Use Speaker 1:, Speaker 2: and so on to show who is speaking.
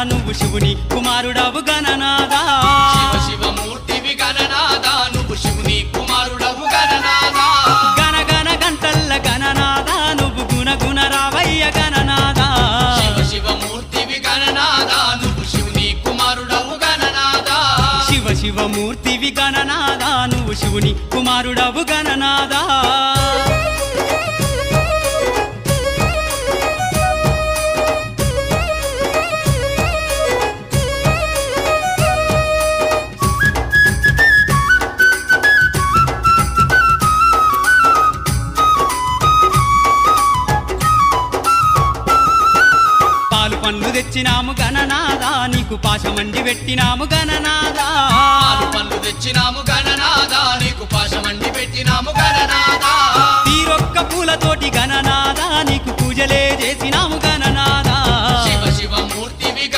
Speaker 1: నువ్వు శివుని కుమారుడవు గణనాదా
Speaker 2: శివ శివమూర్తివి గణనాదా నువ్వు శివుని కుమారుడవు గణనాదా
Speaker 1: గణ గణ గంటల్ల గణనాదా నువ్వు గుణ గుణ రావయ్య గణనాదా
Speaker 2: శివ శివమూర్తివి గణనాదా నువ్వు శివుని కుమారుడవు గణనాదా
Speaker 1: శివ శివమూర్తివి గణనాదా నువ్వు శివుని కుమారుడవు గణనాదా పండ్లు తెచ్చినాము గణనాదా నీకు పాశమండి పెట్టినాము గణనాదా
Speaker 2: పాలు పండ్లు తెచ్చినాము గణనాదా నీకు పాశమండి పెట్టినాము గణనాదా
Speaker 1: తీరొక్క పూలతోటి గణనాదా నీకు పూజలే చేసినాము గణనాదా